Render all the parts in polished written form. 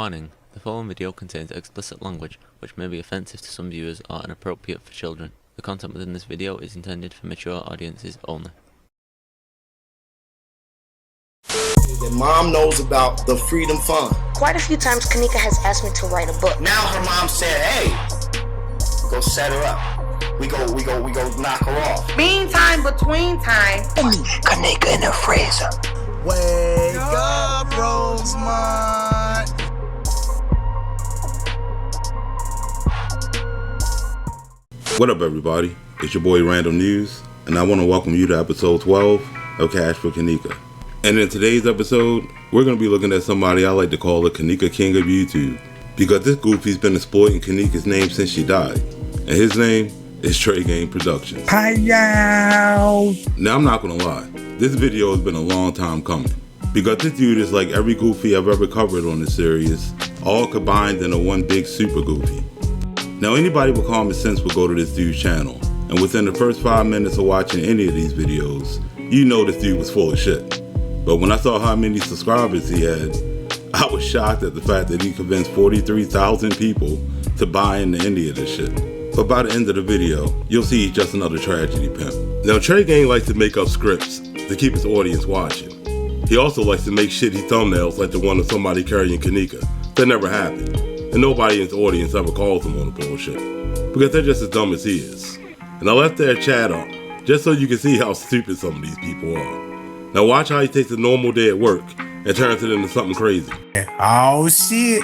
Warning, the following video contains explicit language which may be offensive to some viewers or inappropriate for children. The content within this video is intended for mature audiences only. That mom knows about the Freedom Fund. Quite a few times Kenneka has asked me to write a book. Now her mom said, hey, go set her up. We go knock her off. Meantime, between time. Kenneka in the freezer. Wake up, Rosemont. What up, everybody? It's your boy Random News, and I want to welcome you to episode 12 of Cash for Kenneka. And in today's episode, we're going to be looking at somebody I like to call the Kenneka King of YouTube, because this goofy's been exploiting Kenneka's name since she died, and his name is Tregang Productions. Hi-yow! Now, I'm not going to lie, this video has been a long time coming, because this dude is like every goofy I've ever covered on this series, all combined into one big super goofy. Now, anybody with common sense will go to this dude's channel, and within the first 5 minutes of watching any of these videos, you know this dude was full of shit. But when I saw how many subscribers he had, I was shocked at the fact that he convinced 43,000 people to buy into any of this shit. But by the end of the video, you'll see he's just another tragedy pimp. Now, Tregang likes to make up scripts to keep his audience watching. He also likes to make shitty thumbnails like the one of somebody carrying Kenneka. That never happened. And nobody in his audience ever calls him on the bullshit, because they're just as dumb as he is. And I left their chat up, just so you can see how stupid some of these people are. Now watch how he takes a normal day at work and turns it into something crazy. Oh shit,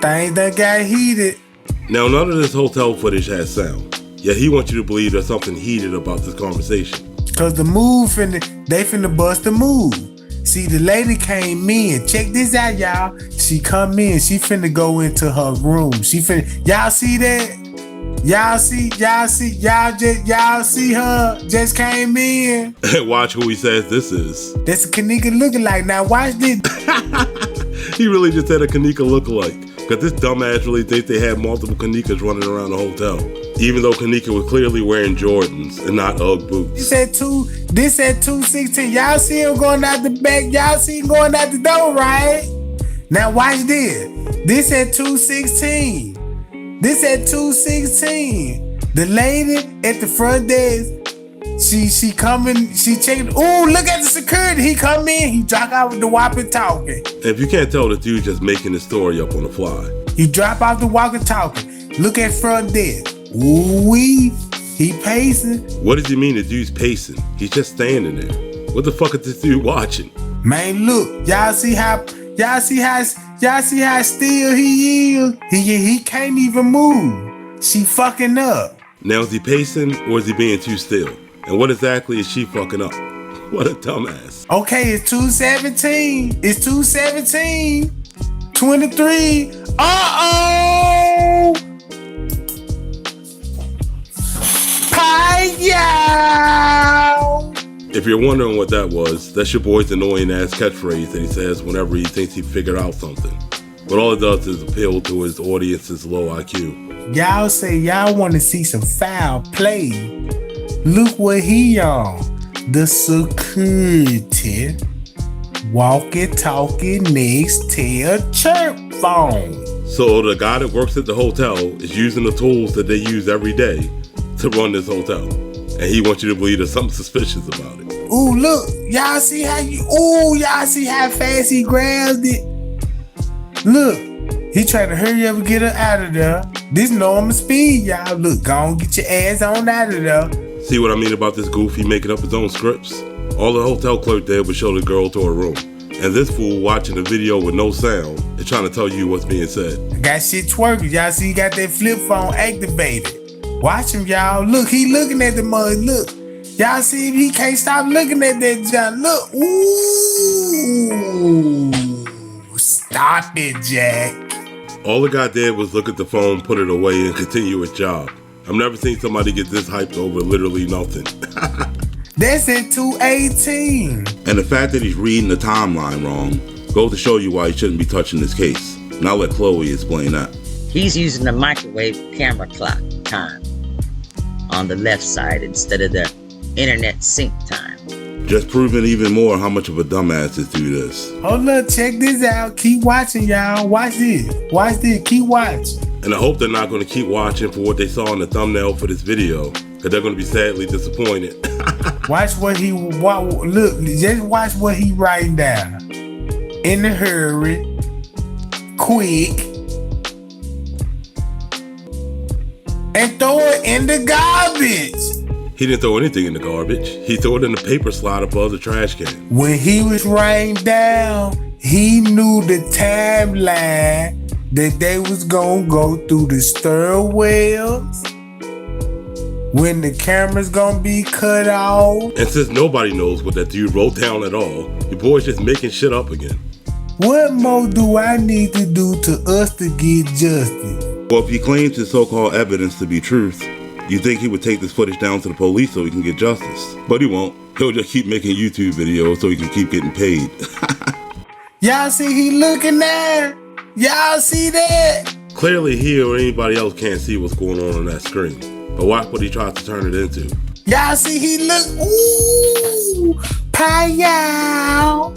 things that got heated. Now none of this hotel footage has sound, yet he wants you to believe there's something heated about this conversation. Cause the move they finna bust the move. See, the lady came in. Check this out, y'all. She come in. She finna go into her room. She finna. Y'all see that? Y'all see her just came in. Watch who he says this is. That's a Kenneka looking like. Now watch this. He really just had a Kenneka lookalike. Cause this dumbass really thinks they had multiple Kennekas running around the hotel, even though Kenneka was clearly wearing Jordans and not Ugg boots. This at 216. Y'all see him going out the back. Y'all see him going out the door, right? Now watch this. This at 216. This at 216. The lady at the front desk, she coming, she checking. Ooh, look at the security. He come in, he drop out with the walkie-talkie. If you can't tell, the dude just making the story up on the fly. He drop out the walkie-talkie. Look at front desk. Ooh-wee. He pacing. What does he mean the dude's pacing? He's just standing there. What the fuck is this dude watching? Man, look. Y'all see how still he is? He can't even move. She fucking up. Now is he pacing or is he being too still? And what exactly is she fucking up? What a dumbass. Okay, it's 217. It's 217. 23. Uh-oh! Hi-yow! If you're wondering what that was, that's your boy's annoying ass catchphrase that he says whenever he thinks he figured out something. But all it does is appeal to his audience's low IQ. Y'all say y'all want to see some foul play. Look what he on. The security walkie-talkie next to a chirp phone. So the guy that works at the hotel is using the tools that they use every day to run this hotel. And he wants you to believe there's something suspicious about it. Ooh, look. Y'all see how fast he grabbed it? Look. He trying to hurry up and get her out of there. This normal speed, y'all. Look, go on, get your ass on out of there. See what I mean about this goofy making up his own scripts? All the hotel clerk did was show the girl to her room. And this fool watching the video with no sound is trying to tell you what's being said. Got shit twerking. Y'all see he got that flip phone activated. Watch him, y'all. Look, he looking at the mud. Look. Y'all see he can't stop looking at that John. Look. Ooh. Stop it, Jack. All the guy did was look at the phone, put it away, and continue his job. I've never seen somebody get this hyped over literally nothing. That's at 218. And the fact that he's reading the timeline wrong goes to show you why he shouldn't be touching this case. And I'll let Chloe explain that. He's using the microwave camera clock time on the left side instead of the internet sync time. Just proving even more how much of a dumbass this dude is. Hold up, check this out. Keep watching, y'all. Watch this. Watch this. Keep watching. And I hope they're not going to keep watching for what they saw in the thumbnail for this video, because they're going to be sadly disappointed. Watch what he look. Just watch what he writing down. In a hurry, quick, and throw it in the garbage. He didn't throw anything in the garbage. He threw it in the paper slide above the trash can. When he was writing down, he knew the timeline that they was gonna go through the stairwells, when the camera's gonna be cut off. And since nobody knows what that dude wrote down at all, your boy's just making shit up again. What more do I need to do to us to get justice? Well, if he claims his so-called evidence to be truth, you think he would take this footage down to the police so he can get justice. But he won't. He'll just keep making YouTube videos so he can keep getting paid. Y'all see he looking there? Y'all see that? Clearly he or anybody else can't see what's going on that screen. But watch what he tries to turn it into. Y'all see he look, ooh, pie-yow,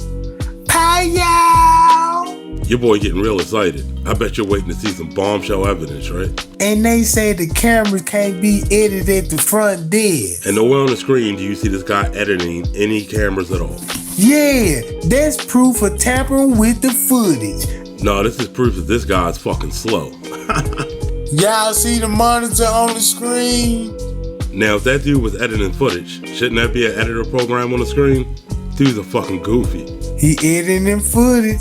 pie-yow. Your boy getting real excited. I bet you're waiting to see some bombshell evidence, right? And they say the cameras can't be edited at the front desk. And nowhere on the screen do you see this guy editing any cameras at all. Yeah, that's proof of tampering with the footage. No, this is proof that this guy's fucking slow. Y'all see the monitor on the screen? Now, if that dude was editing footage, shouldn't that be an editor program on the screen? Dude's a fucking goofy. He editing footage.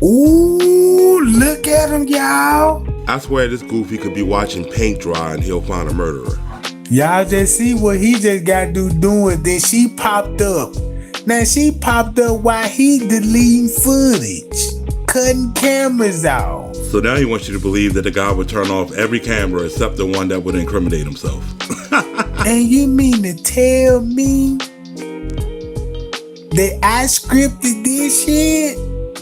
Ooh, look at him, y'all. I swear this goofy could be watching paint dry and he'll find a murderer. Y'all just see what he just got to doing. Then she popped up. Now she popped up while he deleting footage, cutting cameras off. So now he wants you to believe that the guy would turn off every camera except the one that would incriminate himself. And you mean to tell me that I scripted this shit?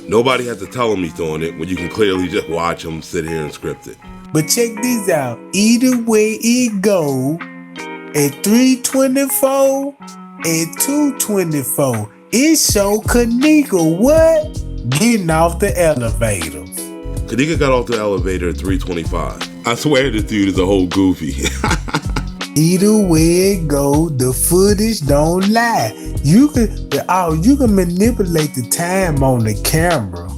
Nobody has to tell him he's doing it when you can clearly just watch him sit here and script it. But check this out. Either way it go, at 3:24, at 2:24, it show Kenneka what? Getting off the elevator. Kenneka got off the elevator at 3:25. I swear this dude is a whole goofy. Either way it go, the footage don't lie. You can manipulate the time on the camera.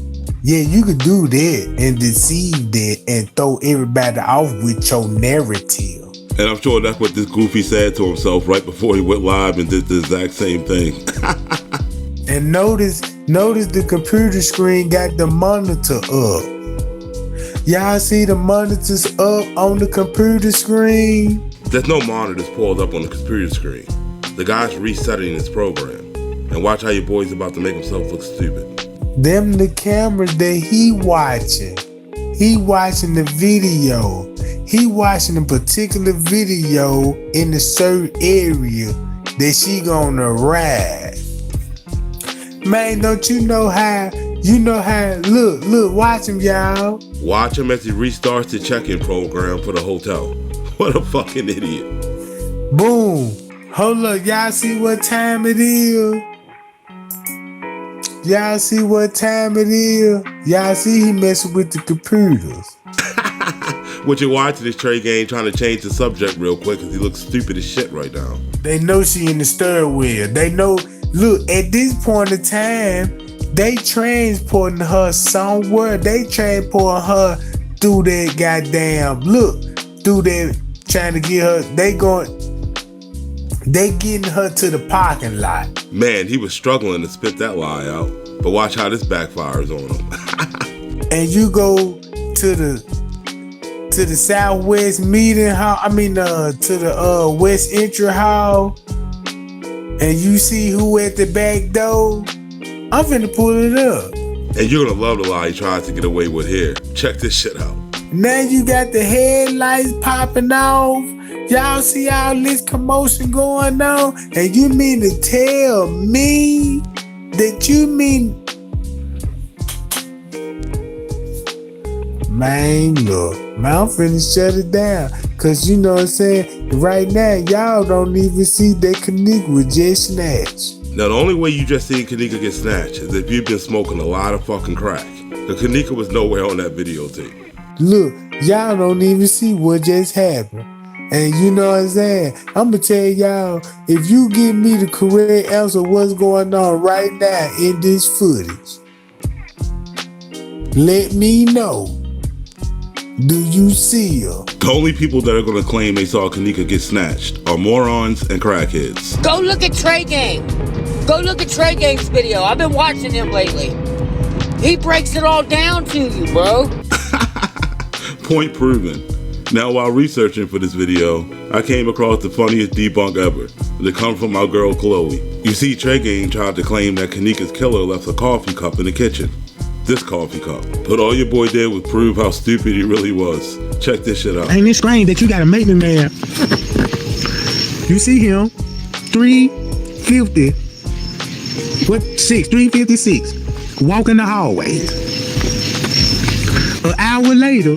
Yeah, you could do that and deceive that and throw everybody off with your narrative. And I'm sure that's what this goofy said to himself right before he went live and did the exact same thing. And notice the computer screen got the monitor up. Y'all see the monitors up on the computer screen? There's no monitors pulled up on the computer screen. The guy's resetting his program. And watch how your boy's about to make himself look stupid. Them the cameras that he watching. He watching the video. He watching a particular video in a certain area that she gonna ride. Man, don't you know how, look, watch him, y'all. Watch him as he restarts the check-in program for the hotel. What a fucking idiot. Boom. Hold up, y'all see what time it is? Y'all see what time it is? Y'all see he messing with the computers. What you're watching is Tregang trying to change the subject real quick because he looks stupid as shit right now. They know she in the stairwell. They know, look, at this point in time, they transporting her somewhere. They transporting her through that goddamn, through that, trying to get her, they getting her to the parking lot. Man, he was struggling to spit that lie out. But watch how this backfires on him. And you go to the Southwest meeting hall, to the West Entry Hall, and you see who at the back door, I'm finna pull it up. And you're gonna love the lie he tries to get away with here. Check this shit out. Now you got the headlights popping off. Y'all see all this commotion going on? And you mean to tell me that you mean... Man, look. Man, I'm finna shut it down. Cause you know what I'm saying? Right now, y'all don't even see that Kenneka was just snatched. Now, the only way you just seen Kenneka get snatched is if you've been smoking a lot of fucking crack. The Kenneka was nowhere on that videotape. Look, y'all don't even see what just happened. And you know what I'm saying? I'm gonna tell y'all, if you give me the correct answer what's going on right now in this footage, let me know. Do you see her? The only people that are gonna claim they saw Kenneka get snatched are morons and crackheads. Go look at Tregang. Go look at Tregang's video. I've been watching him lately. He breaks it all down to you, bro. Point proven. Now, while researching for this video, I came across the funniest debunk ever. That comes from my girl Chloe. You see, Tregang tried to claim that Kenneka's killer left a coffee cup in the kitchen. This coffee cup. But all your boy did was prove how stupid he really was. Check this shit out. Ain't it strange that you got a maintenance man? You see him, 350, 356, walking the hallway. An hour later,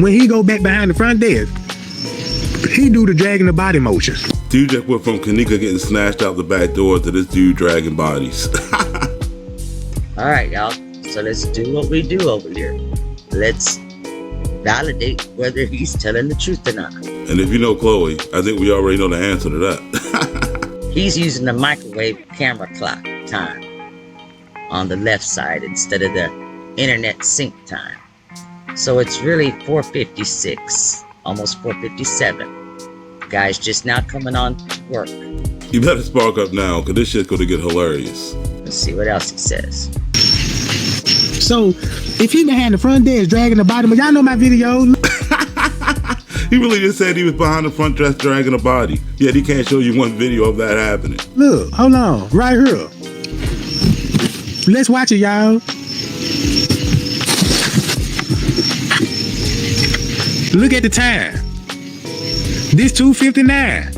when he go back behind the front desk, he do the dragging the body motion. Dude just went from Kenneka getting snatched out the back door to this dude dragging bodies. All right, y'all. So let's do what we do over here. Let's validate whether he's telling the truth or not. And if you know Chloe, I think we already know the answer to that. He's using the microwave camera clock time on the left side instead of the internet sync time. So it's really 4:56, almost 4:57. Guy's just now coming on to work. You better spark up now, because this shit's gonna get hilarious. Let's see what else he says. So, if he behind the front desk dragging the body, y'all know my video. He really just said he was behind the front desk dragging a body. Yet he can't show you one video of that happening. Look, hold on, right here. Let's watch it, y'all. Look at the time. This 2:59.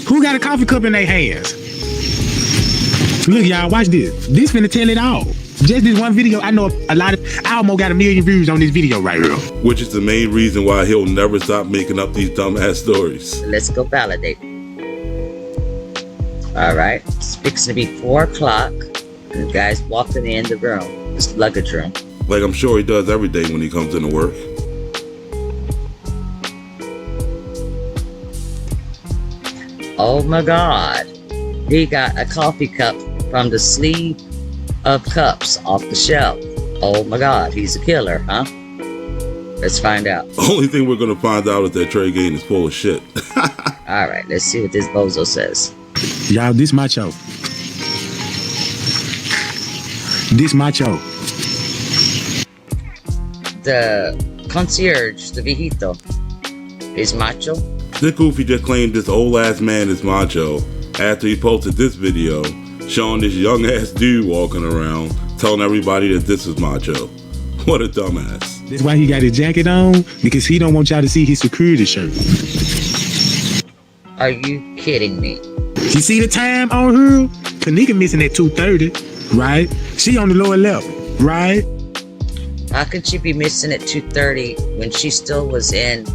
Who got a coffee cup in their hands? Look, y'all, watch this. This finna tell it all. Just this one video, I know I almost got 1 million views on this video right here. Which is the main reason why he'll never stop making up these dumbass stories. Let's go validate. All right, it's fixing to be 4 o'clock. And the guy's walking in the room, this luggage room. Like I'm sure he does every day when he comes into work. Oh my God. He got a coffee cup from the sleeve of cups off the shelf. Oh my God, he's a killer, huh? Let's find out. The only thing we're gonna find out is that Tregang is full of shit. All right, let's see what this bozo says. Y'all, this my show. This my show. The concierge, the viejito, is macho. This goofy just claimed this old ass man is macho after he posted this video showing this young ass dude walking around telling everybody that this is macho. What a dumbass. That's why he got his jacket on, because he don't want y'all to see his security shirt. Are you kidding me? You see the time on her? Kenneka missing at 2:30, right? She on the lower level, right? How could she be missing at 2:30 when she still was in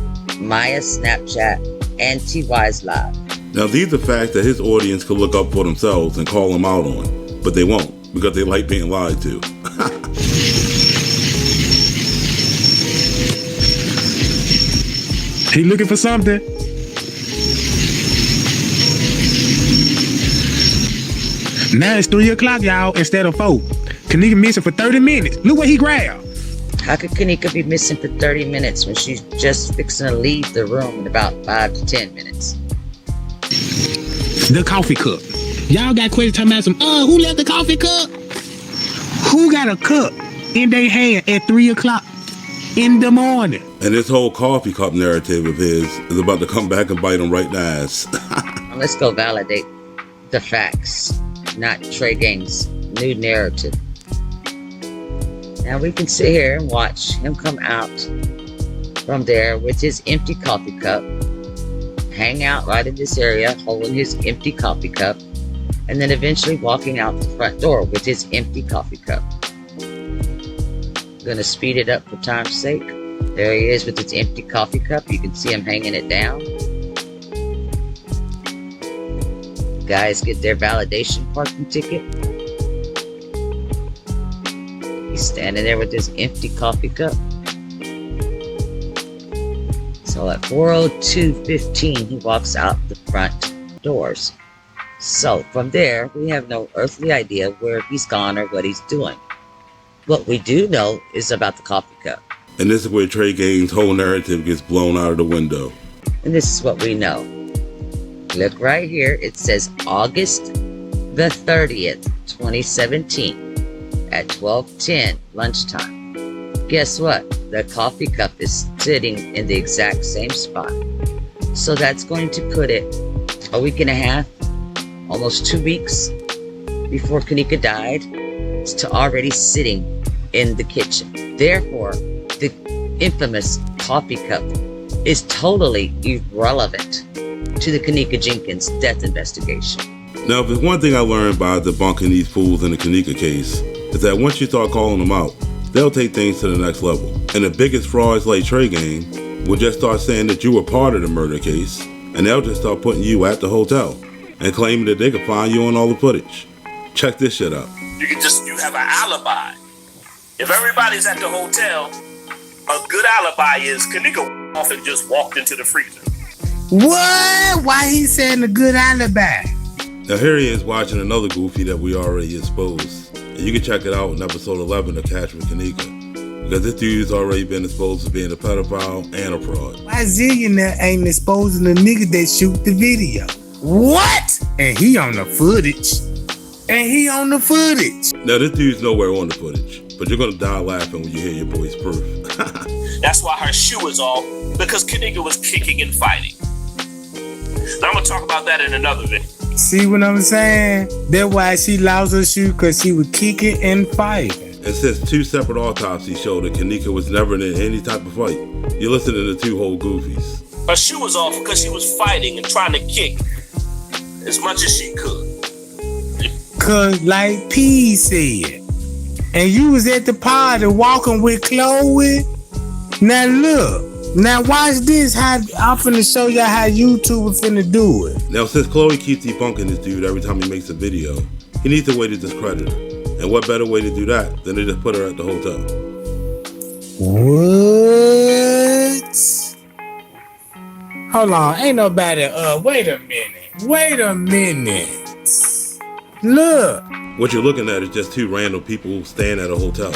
Maya's Snapchat and TY's live? Now these are facts that his audience could look up for themselves and call him out on, but they won't because they like being lied to. He looking for something? Now it's 3 o'clock, y'all, instead of 4. Kenneka missing for 30 minutes. Look what he grabbed. How could Kenneka be missing for 30 minutes when she's just fixing to leave the room in about 5 to 10 minutes? The coffee cup. Y'all got questions talking about who left the coffee cup? Who got a cup in their hand at 3 o'clock in the morning? And this whole coffee cup narrative of his is about to come back and bite him right in the ass. Now let's go validate the facts, not Tregang's new narrative. Now we can sit here and watch him come out from there with his empty coffee cup, hang out right in this area holding his empty coffee cup, and then eventually walking out the front door with his empty coffee cup. Gonna speed it up for time's sake. There he is with his empty coffee cup. You can see him hanging it down. Guys get their validation parking ticket. He's standing there with his empty coffee cup. So at 4:02:15, he walks out the front doors. So from there, we have no earthly idea where he's gone or what he's doing. What we do know is about the coffee cup. And this is where Trey Gang's whole narrative gets blown out of the window. And this is what we know. Look right here. It says August the 30th, 2017 at 12:10 lunchtime. Guess what? The coffee cup is sitting in the exact same spot. So that's going to put it a week and a half, almost 2 weeks before Kenneka died. It's already sitting in the kitchen. Therefore, the infamous coffee cup is totally irrelevant to the Kenneka Jenkins death investigation. Now, if there's one thing I learned by debunking these fools in the Kenneka case, is that once you start calling them out, they'll take things to the next level. And the biggest frauds like Tregang will just start saying that you were part of the murder case, and they'll just start putting you at the hotel and claiming that they can find you on all the footage. Check this shit out. You have an alibi. If everybody's at the hotel, a good alibi is Kenneka off and just walked into the freezer. What? Why he saying a good alibi? Now here he is watching another goofy that we already exposed. And you can check it out in episode 11 of Catch with Kenneka. Because this dude's already been exposed as being a pedophile and a fraud. Why Zillionaire ain't exposing the nigga that shoot the video? What? And he on the footage. Now this dude's nowhere on the footage, but you're gonna die laughing when you hear your boy's proof. That's why her shoe is off, because Kenneka was kicking and fighting. Now I'm gonna talk about that in another video. See what I'm saying? That's why she lost her shoe, because she was kicking and fighting. And since 2 separate autopsies show that Kenneka was never in any type of fight, you're listening to 2 whole goofies. Her shoe was off because she was fighting and trying to kick as much as she could. Cause like P said, and you was at the party walking with Chloe. Now look, now watch this. How I'm finna show y'all how YouTube is finna do it. Now since Chloe keeps debunking this dude every time he makes a video, he needs a way to discredit her. And what better way to do that than to just put her at the hotel? What? Hold on, ain't nobody. Wait a minute. Look. What you're looking at is just 2 random people staying at a hotel.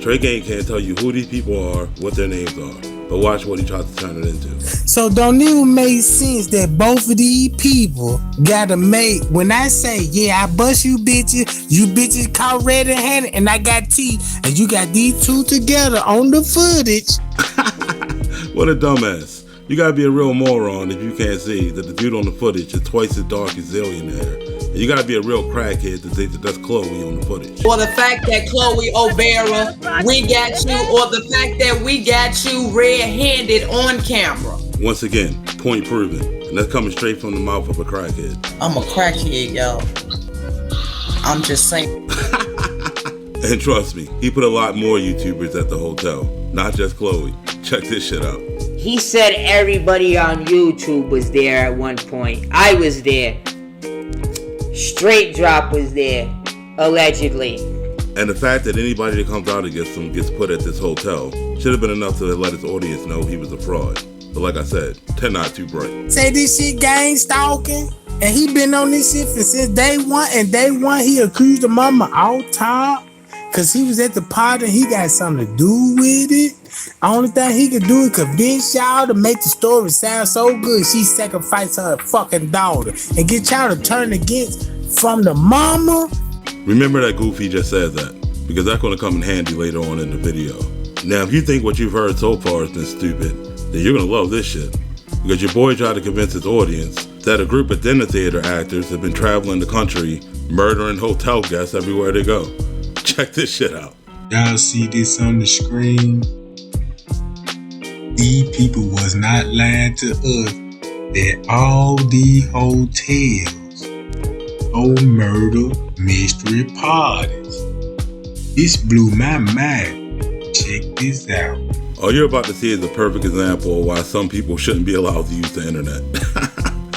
Tregang can't tell you who these people are, what their names are, but watch what he tries to turn it into. So don't even make sense that both of these people gotta make, when I say, yeah, I bust you bitches caught red-handed, and I got teeth, and you got these 2 together on the footage. What a dumbass. You gotta be a real moron if you can't see that the dude on the footage is twice as dark as Zillionaire. And you gotta be a real crackhead to think that that's Chloe on the footage. Or the fact that Chloe O'Bara, we got you, or the fact that we got you red-handed on camera. Once again, point proven. And that's coming straight from the mouth of a crackhead. I'm a crackhead, y'all. I'm just saying. And trust me, he put a lot more YouTubers at the hotel, not just Chloe. Check this shit out. He said everybody on YouTube was there at one point. I was there. Straight Drop was there, allegedly. And the fact that anybody that comes out against him gets put at this hotel should have been enough to let his audience know he was a fraud. But like I said, they're not too bright. Say this shit gang stalking, and he been on this shit since day one, and day one he accused the mama all top, cause he was at the party, he got something to do with it. Only thing he could do is convince y'all to make the story sound so good she sacrificed her fucking daughter and get y'all to turn against from the mama. Remember that Goofy just said that, because that's going to come in handy later on in the video. Now, if you think what you've heard so far has been stupid, then you're going to love this shit. Because your boy tried to convince his audience that a group of dinner theater actors have been traveling the country, murdering hotel guests everywhere they go. Check this shit out. Y'all see this on the screen? These people was not lying to us that all these hotels hold murder mystery parties. This blew my mind. Check this out. All you're about to see is a perfect example of why some people shouldn't be allowed to use the internet.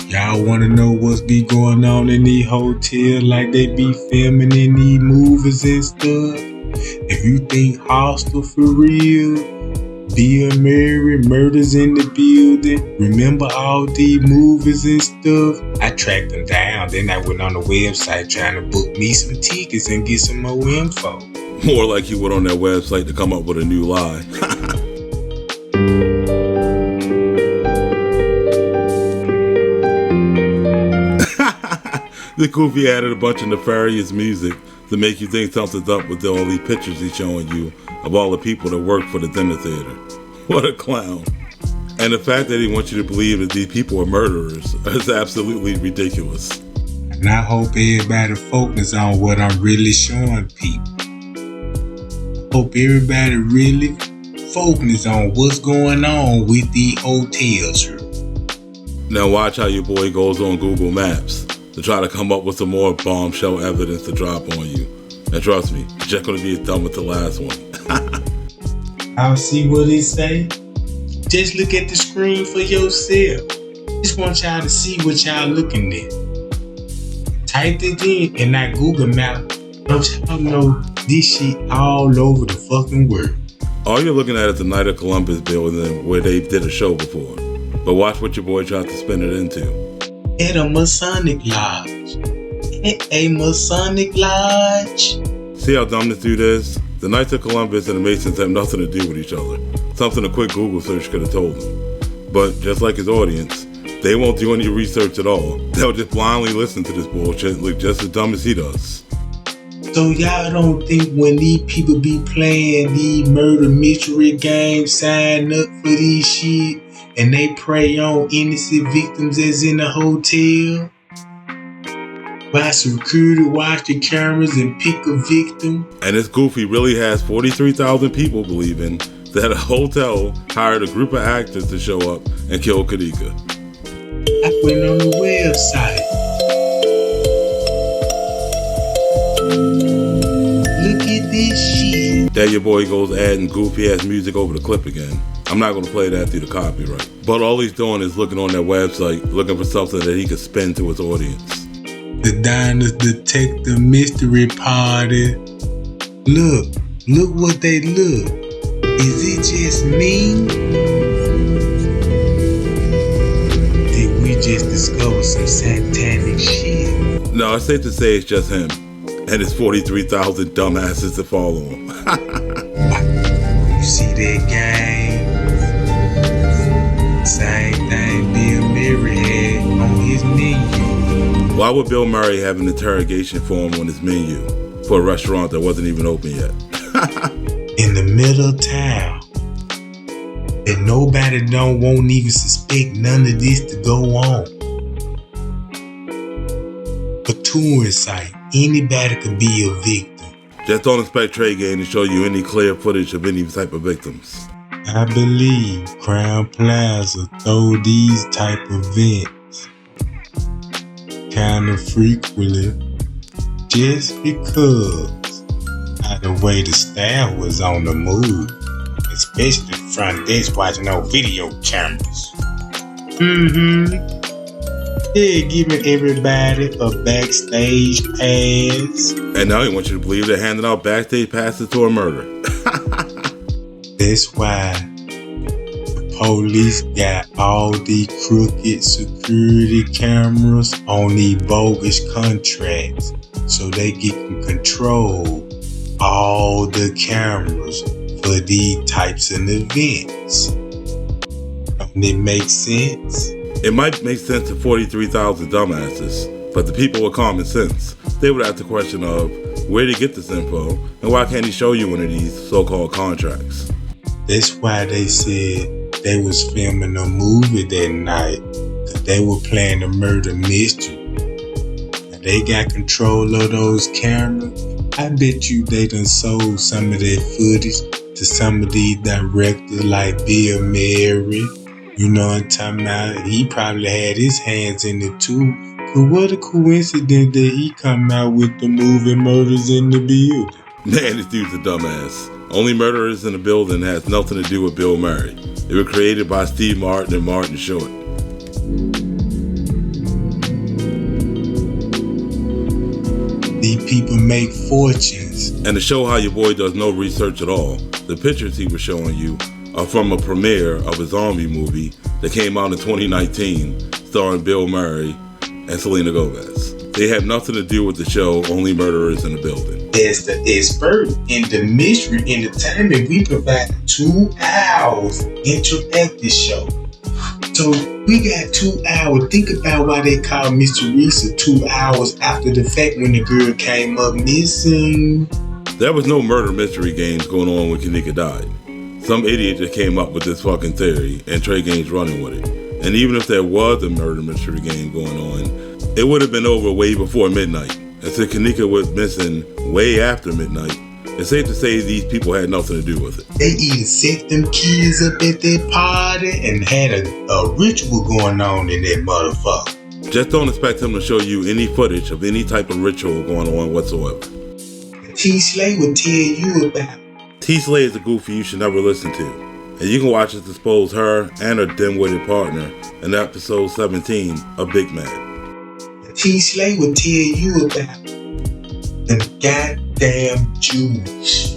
Y'all wanna know what's be going on in these hotels, like they be filming in these movies and stuff? If you think Hostel for real, Bill Murray, Murders in the Building, remember all these movies and stuff? I tracked them down, then I went on the website trying to book me some tickets and get some more info. More like you went on their website to come up with a new lie. The goofy added a bunch of nefarious music to make you think something's up with all these pictures he's showing you of all the people that work for the dinner theater. What a clown. And the fact that he wants you to believe that these people are murderers is absolutely ridiculous. And I hope everybody focus on what I'm really showing people. I hope everybody really focus on what's going on with the hotels. Now watch how your boy goes on Google Maps to try to come up with some more bombshell evidence to drop on you. And trust me, it's just gonna be as dumb as the last one. I'll see what it say. Just look at the screen for yourself. Just want y'all to see what y'all looking at. Type it in and that Google Map. Don't y'all know this shit all over the fucking world. All you're looking at is the Night of Columbus building where they did a show before. But watch what your boy tried to spin it into. At a Masonic Lodge. At a Masonic Lodge. See how dumb this dude is? The Knights of Columbus and the Masons have nothing to do with each other. Something a quick Google search could have told him. But just like his audience, they won't do any research at all. They'll just blindly listen to this bullshit and look just as dumb as he does. So y'all don't think when these people be playing these murder mystery games, sign up for these shit, and they prey on innocent victims as in a hotel? Why security watch the cameras and pick a victim? And this goofy really has 43,000 people believing that a hotel hired a group of actors to show up and kill Kenneka. I went on the website. Look at this shit. There your boy goes adding goofy ass music over the clip again. I'm not going to play that through the copyright. But all he's doing is looking on their website, looking for something that he could spin to his audience. The Diners Detective Mystery Party. Look what they look. Is it just me? Did we just discover some satanic shit? No, it's safe to say it's just him and his 43,000 dumbasses that follow him. You see that game? Same thing Bill Murray had on his menu. Why would Bill Murray have an interrogation form on his menu for a restaurant that wasn't even open yet? In the middle of town. And nobody won't even suspect none of this to go on. A touring site. Anybody could be a victim. Just don't expect Tregang to show you any clear footage of any type of victims. I believe Crown Plaza throw these type of events kind of frequently just because of the way the staff was on the move, especially the front desk watching no video cameras. They're giving everybody a backstage pass. And now he wants you to believe they're handing out backstage passes to a murder. That's why the police got all these crooked security cameras on these bogus contracts so they can control all the cameras for these types of events. Don't it make sense? It might make sense to 43,000 dumbasses, but the people with common sense, they would ask the question of, where did he get this info, and why can't he show you one of these so-called contracts? That's why they said they was filming a movie that night, because they were playing a murder mystery. And they got control of those cameras. I bet you they done sold some of that footage to some of these directors like Bill Murray. You know what I'm talking about? He probably had his hands in it too. But what a coincidence that he come out with the movie Murders in the Building. Man, this dude's a dumbass. Only Murderers in the Building has nothing to do with Bill Murray. They were created by Steve Martin and Martin Short. These people make fortunes. And to show how your boy does no research at all, the pictures he was showing you are from a premiere of a zombie movie that came out in 2019 starring Bill Murray and Selena Gomez. They have nothing to do with the show Only Murderers in the Building. As the expert in the mystery entertainment, we provide 2 hours interactive show. So we got 2 hours. Think about why they call Mr. Reese 2 hours after the fact when the girl came up missing. There was no murder mystery games going on when Kenneka died. Some idiot just came up with this fucking theory and Tregan's running with it. And even if there was a murder mystery game going on, it would have been over way before midnight. And since Kenneka was missing way after midnight, it's safe to say these people had nothing to do with it. They either set them kids up at their party and had a ritual going on in that motherfucker. Just don't expect him to show you any footage of any type of ritual going on whatsoever. T. Slay will tell you about it. T. Slay is a goofy you should never listen to. And you can watch us expose her and her dim-witted partner in episode 17 of Big Mad. T. Slay will tell you about them goddamn Jewish.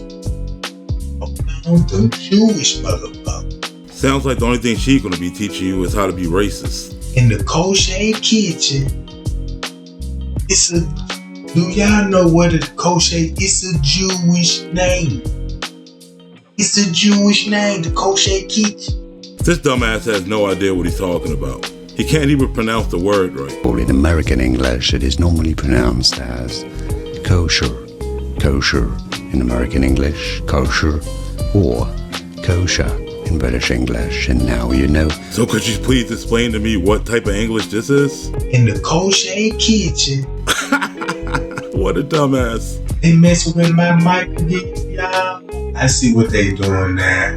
Oh, them Jewish motherfuckers. Sounds like the only thing she's gonna be teaching you is how to be racist. In the kosher kitchen, do y'all know what a kosher? It's a Jewish name. It's a Jewish name, the kosher kitchen. This dumbass has no idea what he's talking about. He can't even pronounce the word right. In American English, it is normally pronounced as kosher. Kosher in American English, kosher, or kosher in British English, and now you know. So could you please explain to me what type of English this is? In the kosher kitchen. What a dumbass. They messing with my mic again, y'all. I see what they doing now.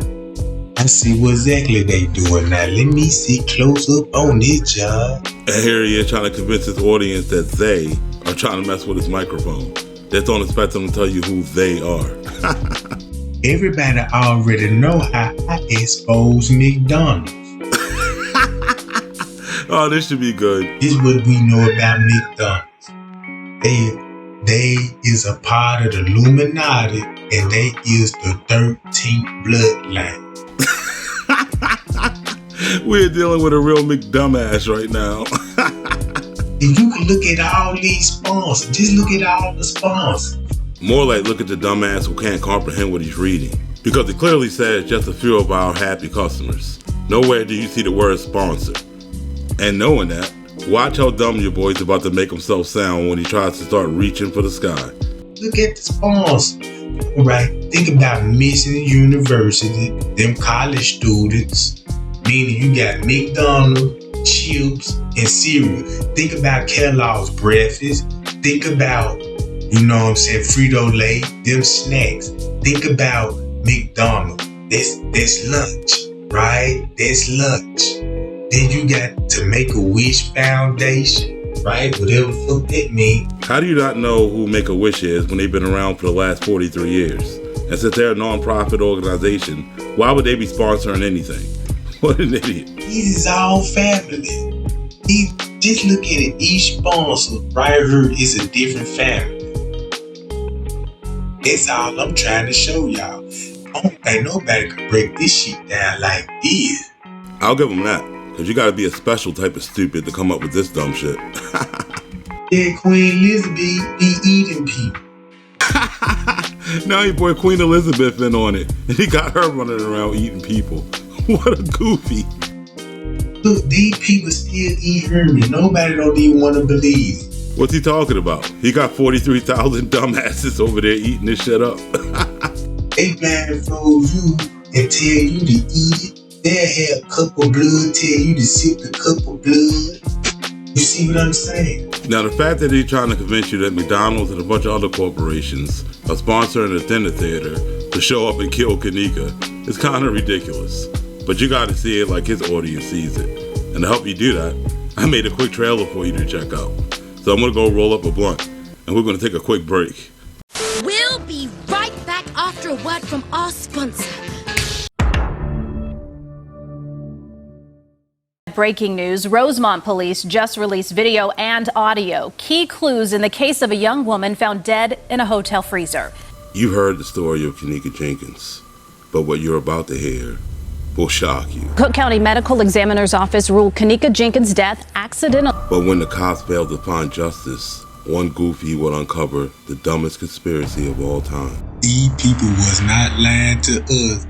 I see what exactly they doing now. Let me see close up on it, y'all. And here he is trying to convince his audience that they are trying to mess with his microphone. Just don't expect them to tell you who they are. Everybody already know how I expose McDonald's. Oh, this should be good. This is what we know about McDonald's. They is a part of the Illuminati, and they is the 13th bloodline. We're dealing with a real McDumbass right now. And you can look at all these sponsors. Just look at all the sponsors. More like look at the dumbass who can't comprehend what he's reading. Because it clearly says just a few of our happy customers. Nowhere do you see the word sponsor. And knowing that, watch how dumb your boy's about to make himself sound when he tries to start reaching for the sky. Look at the sponsors. Right? Think about Mission University, them college students. Meaning you got McDonald's, chips, and cereal. Think about Kellogg's breakfast. Think about, Frito-Lay, them snacks. Think about McDonald's. That's lunch, right? That's lunch. Then you got to Make-A-Wish Foundation, right? Whatever the fuck that means. How do you not know who Make-A-Wish is when they've been around for the last 43 years? And since they're a non-profit organization, why would they be sponsoring anything? What an idiot. This is all family. Just look at it. Each sponsor right here is a different family. That's all I'm trying to show y'all. I don't think nobody can break this shit down like this. I'll give them that. Because you got to be a special type of stupid to come up with this dumb shit. Yeah, Queen Elizabeth be eating people. Now your boy Queen Elizabeth in on it. And he got her running around eating people. What a goofy. Look, these people still eat Hermie. Nobody don't even want to believe. What's he talking about? He got 43,000 dumbasses over there eating this shit up. They blindfold you and tell you to eat it. They'll have a cup of blood, tell you to sip the cup of blood. You see what I'm saying? Now, the fact that he's trying to convince you that McDonald's and a bunch of other corporations are sponsoring a dinner theater to show up and kill Kenneka is kind of ridiculous. But you got to see it like his audience sees it. And to help you do that, I made a quick trailer for you to check out. So I'm going to go roll up a blunt, and we're going to take a quick break. We'll be right back after a word from our sponsor. Breaking news, Rosemont police just released video and audio. Key clues in the case of a young woman found dead in a hotel freezer. You heard the story of Kenneka Jenkins, but what you're about to hear will shock you. Cook County Medical Examiner's Office ruled Kenneka Jenkins' death accidental. But when the cops failed to find justice, one goofy will uncover the dumbest conspiracy of all time. These people was not lying to us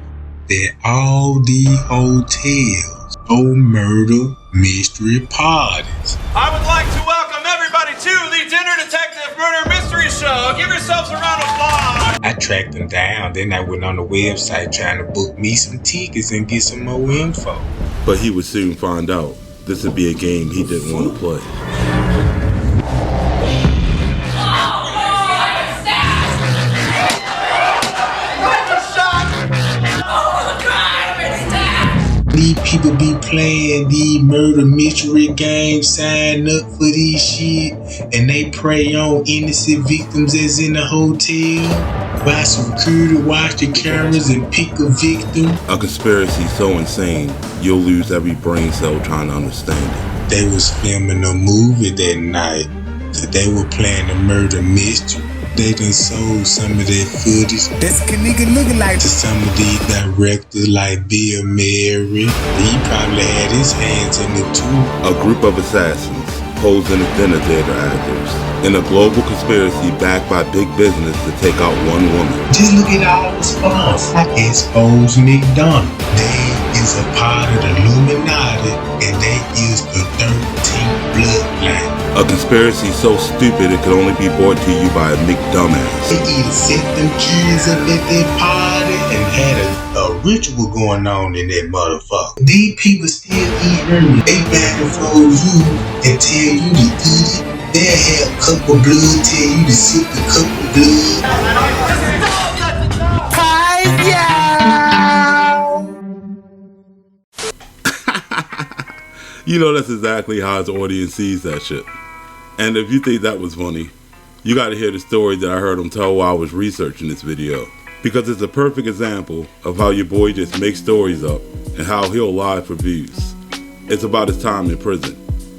that all these hotels hold murder mystery parties. I would like to welcome everybody to the Dinner Detective Murder Mystery Show. Give yourselves a round of applause. I tracked them down, then I went on the website trying to book me some tickets and get some more info. But he would soon find out this would be a game he didn't want to play. These people be playing these murder mystery games, sign up for these shit, and they prey on innocent victims that's in the hotel. Buy security, watch the cameras, and pick a victim. A conspiracy so insane, you'll lose every brain cell trying to understand it. They was filming a movie that night, that they were playing a murder mystery. They done sold some of that footage. That's Kenneka looking like to some of these directors like Bill Murray. He probably had his hands in it too. A group of assassins posing as dinner theater actors in a global conspiracy backed by big business to take out one woman. Just look at all the sponsors. Expose McDonald. They is a part of the Illuminati, and they is the 13th bloodline. A conspiracy so stupid it could only be brought to you by a McDumbass. They either set them kids up at their party and had a ritual going on in that motherfucker. These people still eat early. They back and forth you and tell you to eat it. They'll have a cup of blood, tell you to sip the cup of blood. You know that's exactly how his audience sees that shit. And if you think that was funny, you gotta hear the story that I heard him tell while I was researching this video. Because it's a perfect example of how your boy just makes stories up and how he'll lie for views. It's about his time in prison.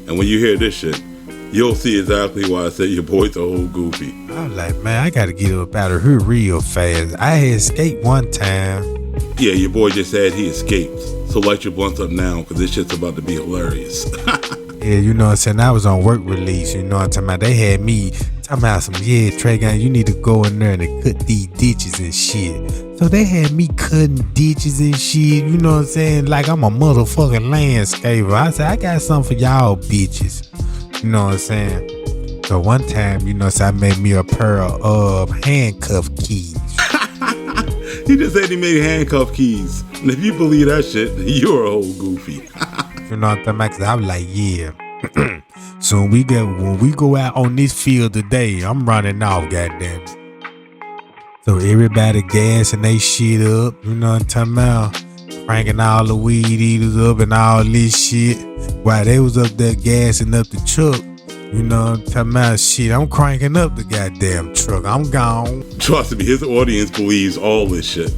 And when you hear this shit, you'll see exactly why I say your boy's a whole goofy. I was like, man, I gotta get up out of here real fast. I had escaped one time. Yeah, your boy just said he escaped. So light your blunts up now, because this shit's about to be hilarious. Yeah, you know what I'm saying? I was on work release, you know what I'm talking about? They had me talking about some, yeah, Tregang, you need to go in there and cut these ditches and shit. So they had me cutting ditches and shit, you know what I'm saying? Like I'm a motherfucking landscaper. I said, I got something for y'all bitches. You know what I'm saying? So one time, you know, so I made me a pair of handcuff keys. He just said he made handcuff keys. And if you believe that shit, you're a whole goofy. You know what I'm talking about? 'Cause I was like, yeah. So when we go out on this field today, I'm running off, goddamn. So everybody gassing they shit up, you know what I'm talking about? Cranking all the weed eaters up and all this shit. While they was up there gassing up the truck, you know what I'm talking about? Shit, I'm cranking up the goddamn truck. I'm gone. Trust me, his audience believes all this shit.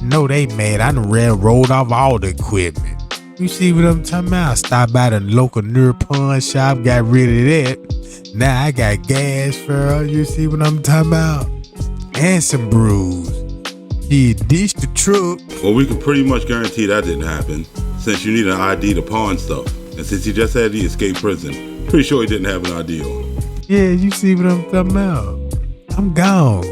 No, they mad. I done rolled off all the equipment. You see what I'm talking about? I stopped by the local nerve pawn shop, got rid of that. Now I got gas for you see what I'm talking about? And some brews. He ditched the truck. Well, we can pretty much guarantee that didn't happen, since you need an ID to pawn stuff. And since he just said he escaped prison, pretty sure he didn't have an ID on him. Yeah, you see what I'm talking about? I'm gone.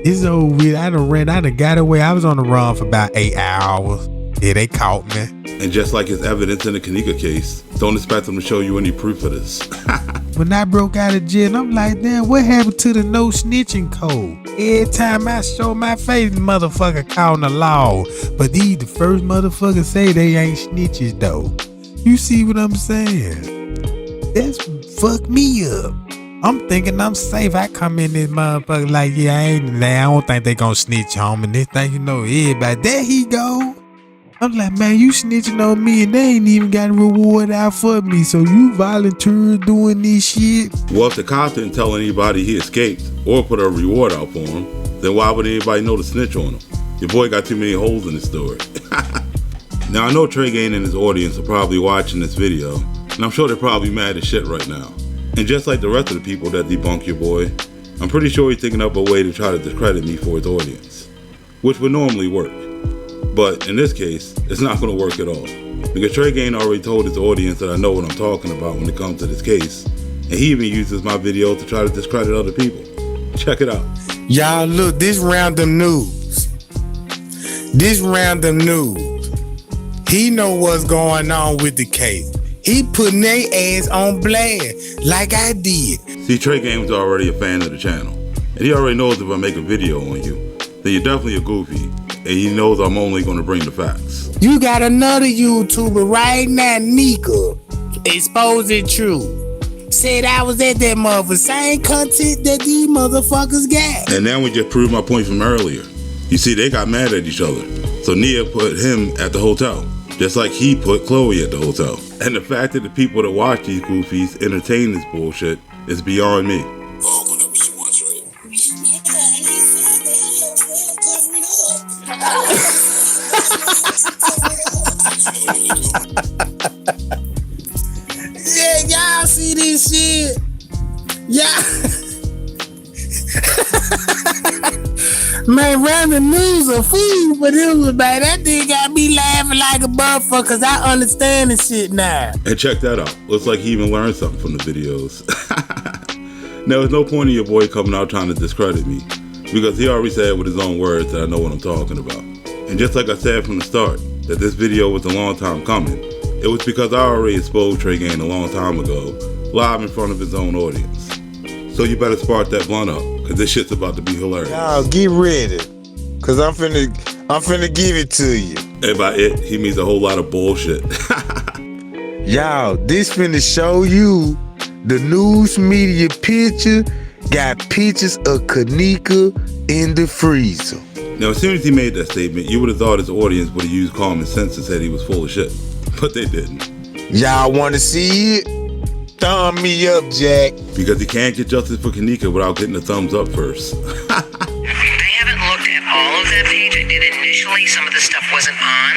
It's over with. I done got away. I was on the run for about 8 hours. Yeah, they caught me. And just like his evidence in the Kenneka case, don't expect them to show you any proof of this. When I broke out of jail, I'm like, damn, what happened to the no snitching code? Every time I show my face, motherfucker calling the law. But these the first motherfuckers say they ain't snitches though. You see what I'm saying? That's fucked me up. I'm thinking I'm safe. I come in this motherfucker like, yeah, I don't think they gonna snitch on me. This thing, you know, everybody. There he go. I'm like, man, you snitching on me and they ain't even got a reward out for me. So you volunteered doing this shit? Well, if the cops didn't tell anybody he escaped or put a reward out for him, then why would anybody know to snitch on him? Your boy got too many holes in his story. Now I know Tregang and his audience are probably watching this video, and I'm sure they're probably mad as shit right now. And just like the rest of the people that debunk your boy, I'm pretty sure he's thinking up a way to try to discredit me for his audience, which would normally work. But in this case, it's not going to work at all, because Tregang already told his audience that I know what I'm talking about when it comes to this case, and he even uses my video to try to discredit other people. Check it out. Y'all look, this random news. This random news. He know what's going on with the case. He putting their ass on blast like I did. See, Tregang was already a fan of the channel, and he already knows if I make a video on you, then you're definitely a goofy, and he knows I'm only going to bring the facts. You got another YouTuber right now, Nika, exposing truth. Said I was at that motherfucker, same content that these motherfuckers got. And now we just proved my point from earlier. You see, they got mad at each other, so Nia put him at the hotel, just like he put Chloe at the hotel. And the fact that the people that watch these goofies entertain this bullshit is beyond me. Yeah, y'all see this shit? Yeah. Man, random news a fool, but it was bad. That thing got me laughing like a motherfucker, cause I understand this shit now. And check that out. Looks like he even learned something from the videos. Now, there's no point in your boy coming out trying to discredit me, because he already said with his own words that I know what I'm talking about. And just like I said from the start, that this video was a long time coming, it was because I already exposed Tregang a long time ago, live in front of his own audience. So you better spark that blunt up, cause this shit's about to be hilarious. Y'all get ready, cause I'm finna give it to you. And by it, he means a whole lot of bullshit. Y'all, this finna show you the news media picture got pictures of Kenneka in the freezer. Now, as soon as he made that statement, you would have thought his audience would have used common sense and said he was full of shit. But they didn't. Y'all want to see it? Thumb me up, Jack. Because he can't get justice for Kenneka without getting a thumbs up first. I haven't looked at all of that page. I did initially. Some of the stuff wasn't on,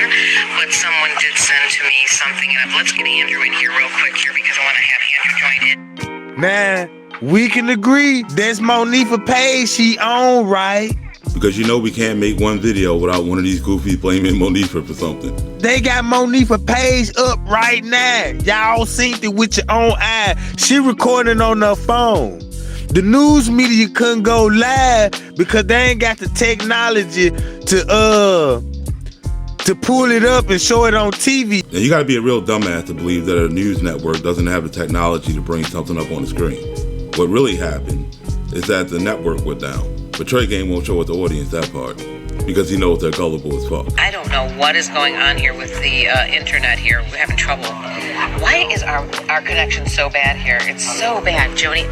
but someone did send to me something. And let's get Andrew in here real quick here because I want to have Andrew join in. Nah, we can agree. That's Monifa page she on, right? Because you know we can't make one video without one of these goofies blaming Monifa for something. They got Monifa page up right now. Y'all seen it with your own eye. She recording on her phone. The news media couldn't go live because they ain't got the technology to pull it up and show it on TV. Now you gotta be a real dumbass to believe that a news network doesn't have the technology to bring something up on the screen. What really happened is that the network went down. But Tregang won't show the audience that part because he knows they're gullible as fuck. I don't know what is going on here with the internet here. We're having trouble. Why is our connection so bad here? It's so bad, Jody.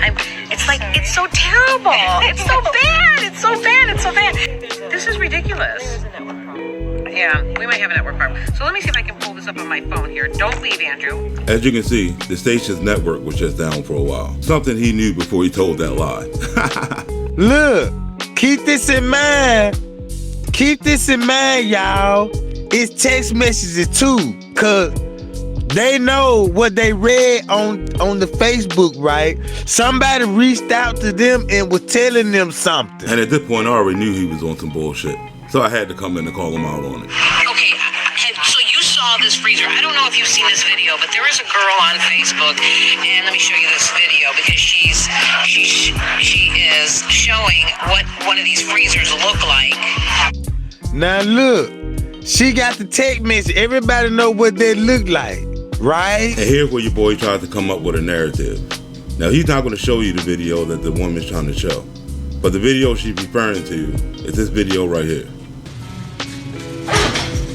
It's like, it's so terrible. It's so bad. It's so bad. It's so bad. This is ridiculous. Yeah, we might have a network problem. So let me see if I can pull this up on my phone here. Don't leave, Andrew. As you can see, the station's network was just down for a while. Something he knew before he told that lie. Look. Keep this in mind. Keep this in mind, y'all. It's text messages too, cause they know what they read on the Facebook, right? Somebody reached out to them and was telling them something. And at this point, I already knew he was on some bullshit, so I had to come in and call him out on it. Okay, so you saw this freezer. I don't know if you've seen this video, but there is a girl on Facebook, and let me show you this video because she is showing what one of these freezers look like. Now look, she got the text message. Everybody know what they look like, right? And here's where your boy tried to come up with a narrative. Now he's not going to show you the video that the woman's trying to show, but the video she's referring to is this video right here.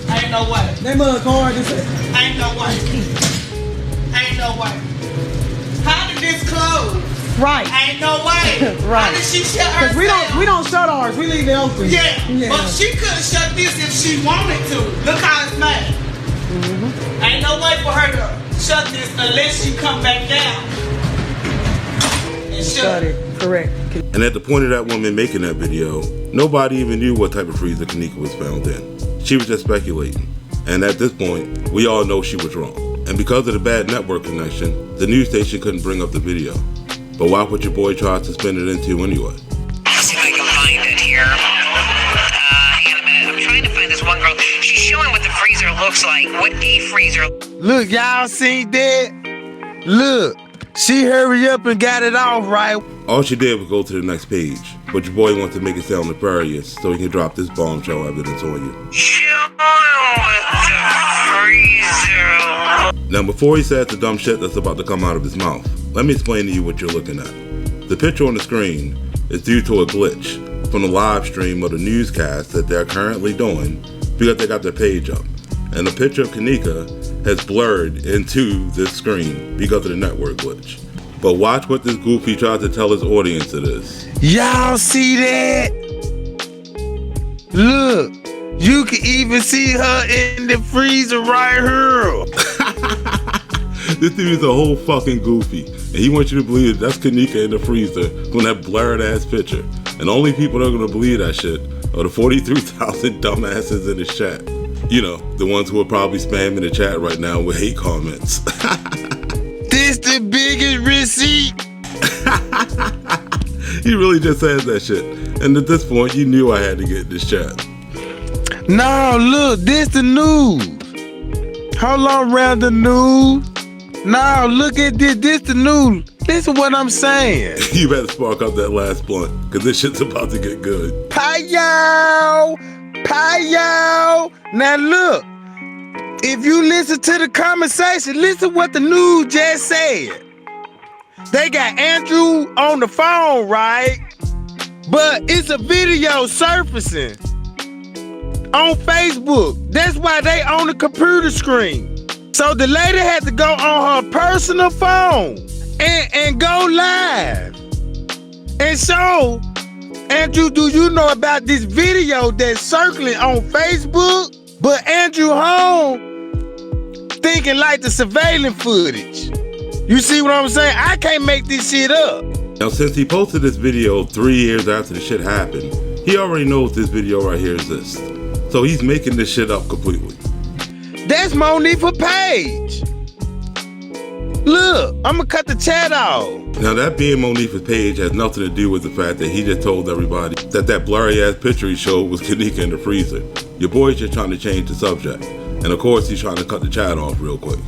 Ain't no way. They mother card this. Ain't no way. Ain't no way. How did this close? Right. Ain't no way. Right. How did she shut herself? We don't shut ours. We leave it open. Yeah. But she couldn't shut this if she wanted to. Look how it's made. Ain't no way for her to shut this unless she come back down. Started, correct. And at the point of that woman making that video, nobody even knew what type of freezer Kenneka was found in. She was just speculating. And at this point, we all know she was wrong. And because of the bad network connection, the news station couldn't bring up the video. But watch what your boy tried to spin it into anyway. Let's see if I can find it here. Hang on a minute. I'm trying to find this one girl. She's showing what the freezer looks like. What a freezer. Look, y'all seen that? Look, she hurry up and got it off, right? All she did was go to the next page. But your boy wants to make it sound nefarious so he can drop this bombshell evidence on you. Now, before he says the dumb shit that's about to come out of his mouth, let me explain to you what you're looking at. The picture on the screen is due to a glitch from the live stream of the newscast that they're currently doing because they got their page up. And the picture of Kenneka has blurred into this screen because of the network glitch. But watch what this goofy tries to tell his audience it is. Y'all see that? Look, you can even see her in the freezer right here. This dude is a whole fucking goofy. And he wants you to believe that's Kenneka in the freezer from that blurred ass picture. And the only people that are going to believe that shit are the 43,000 dumbasses in the chat. You know, the ones who are probably spamming the chat right now with hate comments. This the biggest receipt. He really just says that shit. And at this point, you knew I had to get this chat. No, look, this the news. Hold on, around the news. No, look at this. This the news. Listen what I'm saying. You better spark up that last blunt, because this shit's about to get good. Payo! Payo! Now look, if you listen to the conversation, listen what the news just said. They got Andrew on the phone, right? But it's a video surfacing on Facebook. That's why they on the computer screen. So the lady had to go on her personal phone and go live and show, Andrew, do you know about this video that's circling on Facebook? But Andrew home thinking like the surveillance footage. You see what I'm saying? I can't make this shit up. Now, since he posted this video 3 years after the shit happened, he already knows this video right here exists. So he's making this shit up completely. That's Monifa's page. Look, I'm gonna cut the chat off. Now, that being Monifa's page has nothing to do with the fact that he just told everybody that blurry ass picture he showed was Kenneka in the freezer. Your boy's just trying to change the subject. And of course, he's trying to cut the chat off real quick.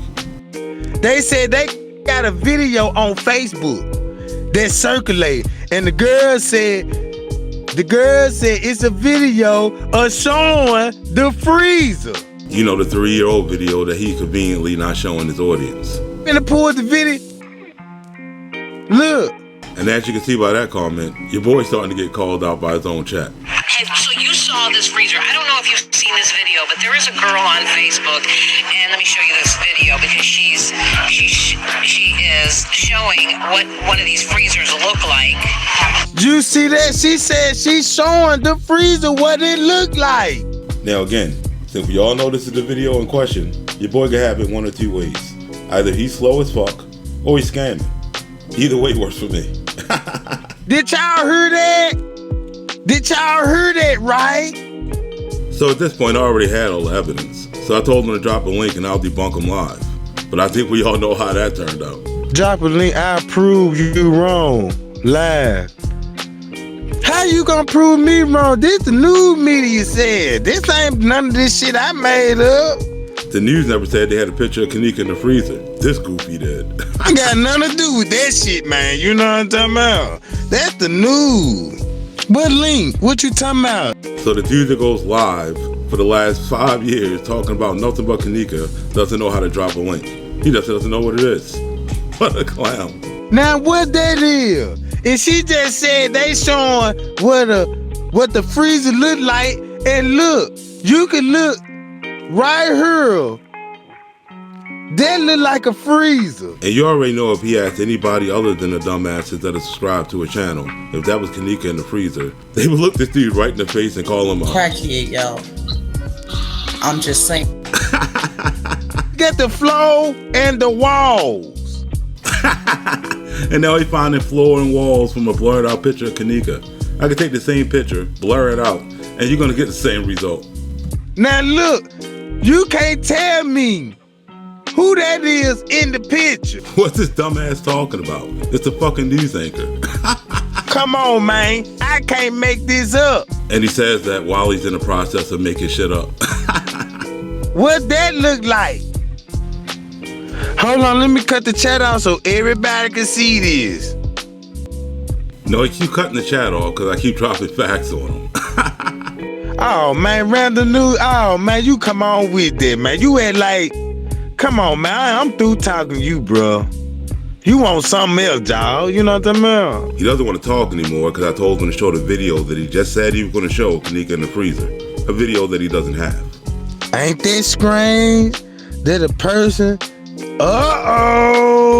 They said they got a video on Facebook that circulated, and the girl said it's a video of showing the freezer. You know, the 3-year-old video that he conveniently not showing his audience. And I pulled the video. Look. And as you can see by that comment, your boy's starting to get called out by his own chat. So you saw this freezer. I don't know if you've seen this video, but there is a girl on Facebook, and let me show you this video because she is showing what one of these freezers look like. You see that? She said she's showing the freezer what it looked like. Now again, since we all know this is the video in question, your boy can have it one or two ways. Either he's slow as fuck, or he's scamming. Either way works for me. Did y'all hear that? Did y'all hear that, right? So at this point, I already had all the evidence. So I told him to drop a link and I'll debunk him live. But I think we all know how that turned out. Drop a link, I prove you wrong. Live. How you gonna prove me wrong? This the news media said. This ain't none of this shit I made up. The news never said they had a picture of Kenneka in the freezer. This goofy did. I got nothing to do with that shit, man. You know what I'm talking about? That's the news. What link? What you talking about? So the dude that goes live for the last 5 years talking about nothing but Kenneka doesn't know how to drop a link. He just doesn't know what it is. What a clown. Now what that is? And she just said they showing what the freezer look like. And look, you can look right here. That look like a freezer. And you already know if he asked anybody other than the dumbasses that are subscribed to a channel, if that was Kenneka in the freezer, they would look this dude right in the face and call him out. Crackhead, yo. I'm just saying. Get the flow and the walls. And now he's finding floor and walls from a blurred out picture of Kenneka. I could take the same picture, blur it out, and you're gonna get the same result. Now look, you can't tell me who that is in the picture. What's this dumbass talking about? It's a fucking news anchor. Come on, man. I can't make this up. And he says that while he's in the process of making shit up. What that look like? Hold on, let me cut the chat off so everybody can see this. No, he keep cutting the chat off because I keep dropping facts on him. Oh, man, random news. Oh, man, you come on with that, man. You ain't like, come on, man. I'm through talking to you, bro. You want something else, y'all. You know what I'm talking about? He doesn't want to talk anymore because I told him to show the video that he just said he was going to show Kenneka in the freezer. A video that he doesn't have. Ain't that strange that a person... Uh-oh!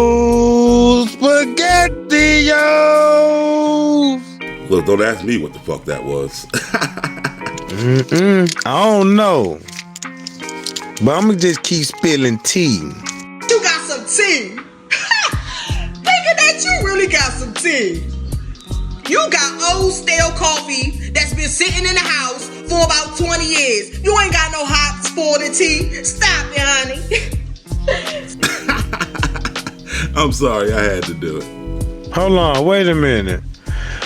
SpaghettiOs! Look, don't ask me what the fuck that was. I don't know. But I'm gonna just keep spilling tea. You got some tea. Thinking that you really got some tea. You got old stale coffee that's been sitting in the house for about 20 years. You ain't got no hot spoiled tea. Stop it, honey. I'm sorry, I had to do it. Hold on, wait a minute.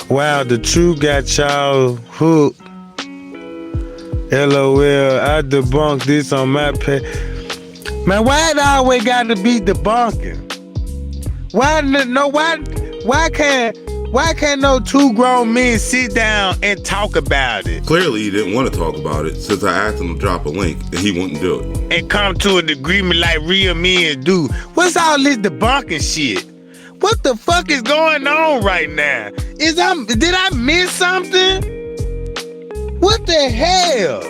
Wow, the truth got y'all hooked. LOL, I debunked this on my page. Man, why it always got to be debunking? Why can't no two grown men sit down and talk about it? Clearly he didn't want to talk about it since I asked him to drop a link and he wouldn't do it. And come to an agreement like real men do. What's all this debunking shit? What the fuck is going on right now? Did I miss something? What the hell?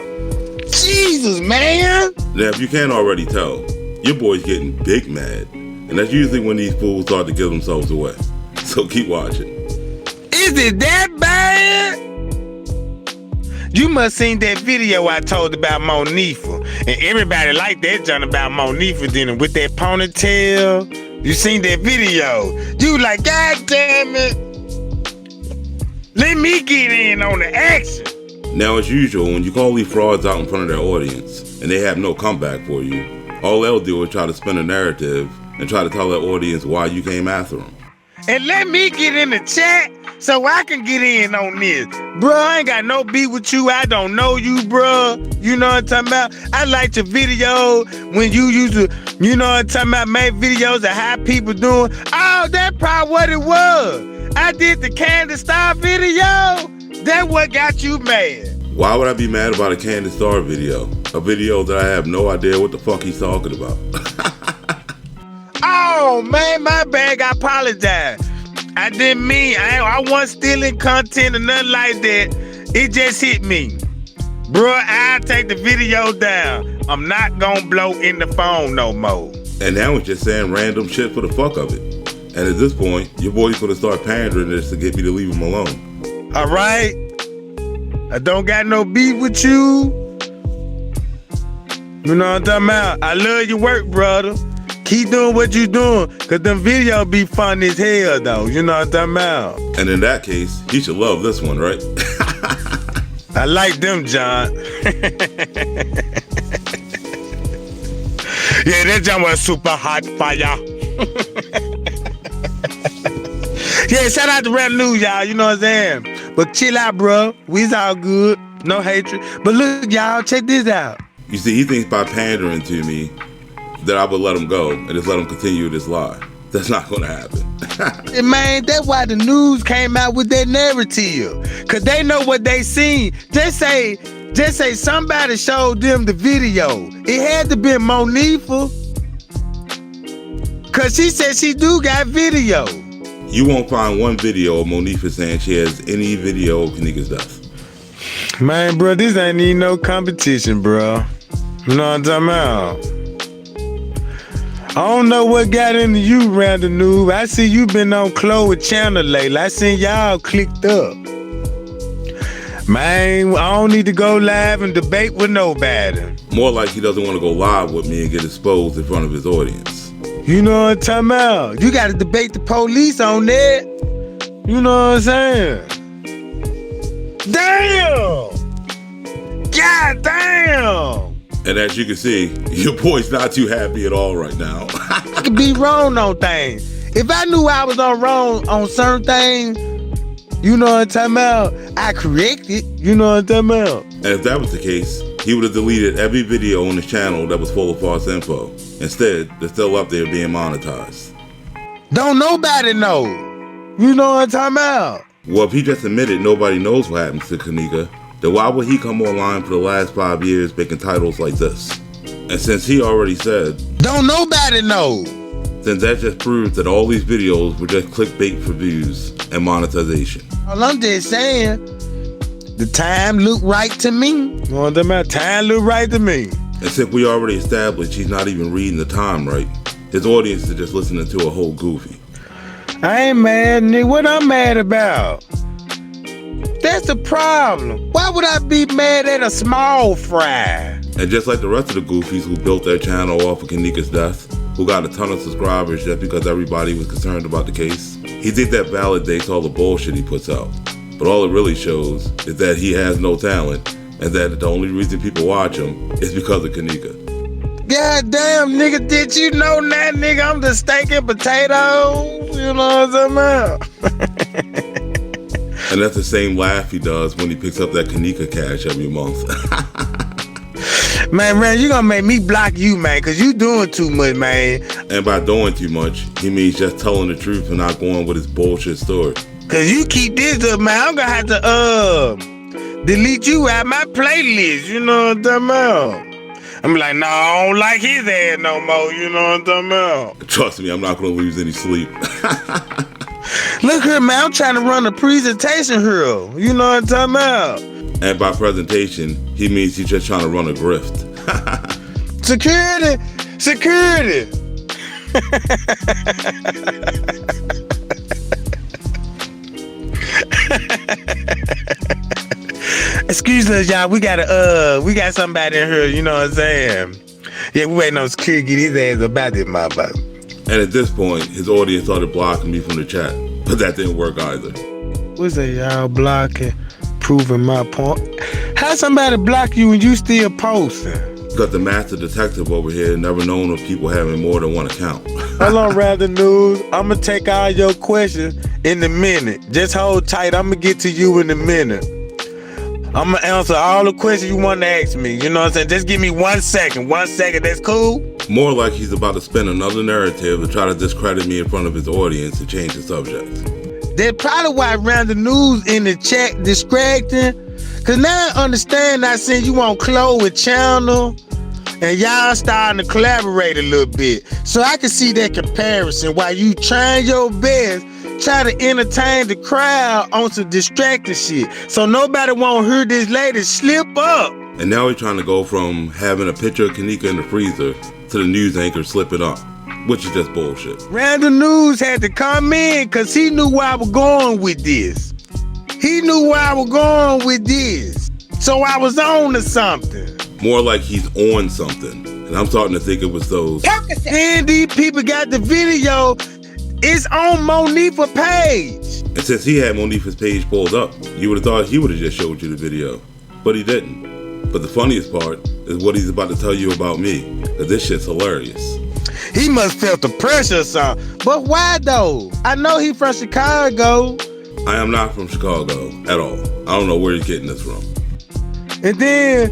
Jesus, man. Now, if you can't already tell, your boy's getting big mad. And that's usually when these fools start to give themselves away. So keep watching. Is it that bad? You must seen that video I told about Monifa. And everybody liked that joint about Monifa then with that ponytail. You seen that video. You like, God damn it. Let me get in on the action. Now, as usual, when you call these frauds out in front of their audience and they have no comeback for you, all they'll do is try to spin a narrative and try to tell their audience why you came after them. And let me get in the chat so I can get in on this. Bruh, I ain't got no beef with you. I don't know you, bruh. You know what I'm talking about? I liked your video when you used to, you know what I'm talking about, make videos of how people doing. Oh, that's probably what it was. I did the Candy Star video. That's what got you mad. Why would I be mad about a Candy Star video? A video that I have no idea what the fuck he's talking about. Oh, man, my bad. I apologize. I didn't mean, I wasn't stealing content or nothing like that. It just hit me. Bruh, I'll take the video down. I'm not gonna blow in the phone no more. And now it's just saying random shit for the fuck of it. And at this point, your boy's gonna start pandering this to get me to leave him alone. All right? I don't got no beef with you. You know what I'm talking about? I love your work, brother. Keep doing what you doing, cause them videos be fun as hell though. You know what I'm talking about? And in that case, he should love this one, right? I like them, John. Yeah, that John was super hot fire. Yeah, shout out to Rap News, y'all. You know what I'm saying? But chill out, bro. We's all good. No hatred. But look, y'all, check this out. You see, he thinks by pandering to me that I would let him go and just let him continue this lie. That's not gonna happen. And man, that's why the news came out with that narrative. Cause they know what they seen. Just say somebody showed them the video. It had to be Monifa. Cause she said she do got video. You won't find one video of Monifa saying she has any video of Kenneka's death. Man, bro, this ain't even no competition, bro. You know what I'm talking about? I don't know what got into you, Random Noob. I see you been on Chloe channel lately. I seen y'all clicked up. Man, I don't need to go live and debate with nobody. More like he doesn't want to go live with me and get exposed in front of his audience. You know what I'm talking about? You gotta debate the police on that. You know what I'm saying? Damn! God damn! And as you can see, your boy's not too happy at all right now. I could be wrong on things. If I knew I was wrong on certain things, you know what I'm talking about, I correct it. You know what I'm talking about? And if that was the case, he would have deleted every video on his channel that was full of false info. Instead, they're still up there being monetized. Don't nobody know. You know what I'm talking about? Well, if he just admitted nobody knows what happens to Kenneka, then why would he come online for the last 5 years making titles like this? And since he already said, don't nobody know, then that just proves that all these videos were just clickbait for views and monetization. All I'm just saying, the time looked right to me. You know what I'm talking about? Time looked right to me. And since we already established he's not even reading the time right, his audience is just listening to a whole goofy. I ain't mad, nigga. What I'm mad about? That's the problem. Why would I be mad at a small fry? And just like the rest of the goofies who built their channel off of Kenneka's death, who got a ton of subscribers just because everybody was concerned about the case, he think that validates all the bullshit he puts out. But all it really shows is that he has no talent, and that the only reason people watch him is because of Kenneka. God damn, nigga, did you know that, nigga? I'm the steak and potatoes. You know what I'm talking about? And that's the same laugh he does when he picks up that Kenneka cash every month. Man, you gonna make me block you, man, because you doing too much, man. And by doing too much, he means just telling the truth and not going with his bullshit story. Because you keep this up, man, I'm gonna have to delete you out my playlist. You know what I'm talking about? I'm like, no, I don't like his ass no more. You know what I'm talking about? Trust me, I'm not gonna lose any sleep. Look here, man, I'm trying to run a presentation here. You know what I'm talking about? And by presentation, he means he's just trying to run a grift. Security! Security! Excuse us, y'all. We got somebody in here, you know what I'm saying? Yeah, we waiting on security to get his ass about this motherfucker. And at this point, his audience started blocking me from the chat, but that didn't work either. What's that, y'all blocking? Proving my point. How somebody block you when you still posting? Because the master detective over here never known of people having more than one account. Hold on, Rather News. I'm going to take all your questions in a minute. Just hold tight. I'm going to get to you in a minute. I'm going to answer all the questions you want to ask me. You know what I'm saying? Just give me 1 second. 1 second. That's cool? More like he's about to spin another narrative to try to discredit me in front of his audience and change the subject. That's probably why Random News in the chat distracting. Cause now I understand I seen you on Chloe channel and y'all starting to collaborate a little bit. So I can see that comparison while you trying your best, try to entertain the crowd on some distracting shit. So nobody won't hear this lady slip up. And now he's trying to go from having a picture of Kenneka in the freezer to the news anchor slipping up, which is just bullshit. Random News had to come in because he knew where I was going with this. He knew where I was going with this. So I was on to something. More like he's on something. And I'm starting to think it was those. And these people got the video. It's on Monifa's page. And since he had Monifa's page pulled up, you would have thought he would have just showed you the video. But he didn't. But the funniest part is what he's about to tell you about me. Because this shit's hilarious. He must felt the pressure or something. But why though? I know he from Chicago. I am not from Chicago at all. I don't know where he's getting this from. And then,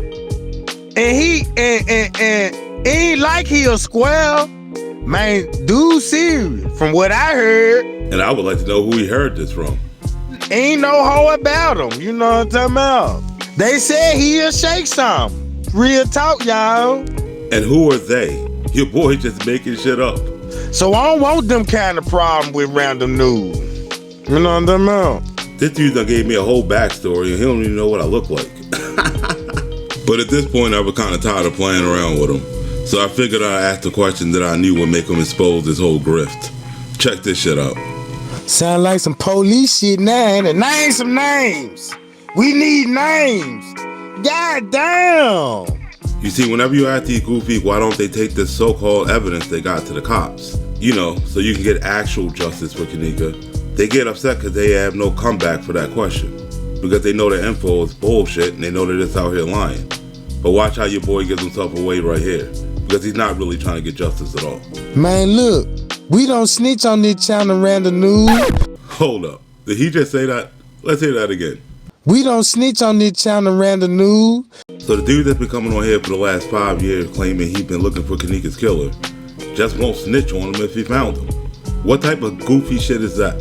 he ain't like he a square. Man, dude serious, from what I heard. And I would like to know who he heard this from. Ain't no hoe about him, you know what I'm talking about. They said he'll shake some. Real talk, y'all. And who are they? Your boy just making shit up. So I don't want them kind of problem with Random News. You know what I'm talking about? This dude done gave me a whole backstory and he don't even know what I look like. But at this point, I was kind of tired of playing around with him. So I figured I'd ask the question that I knew would make him expose this whole grift. Check this shit out. Sound like some police shit now, ain't it? Name some names. We need names. God damn. You see, whenever you ask these goofy, why don't they take this so-called evidence they got to the cops? You know, so you can get actual justice for Kenneka. They get upset because they have no comeback for that question. Because they know the info is bullshit and they know they're just out here lying. But watch how your boy gives himself away right here. Because he's not really trying to get justice at all. Man, look, we don't snitch on this channel, Random News. Hold up. Did he just say that? Let's hear that again. We don't snitch on this channel, Random News. So the dude that's been coming on here for the last 5 years claiming he's been looking for Kenneka's killer just won't snitch on him if he found him. What type of goofy shit is that?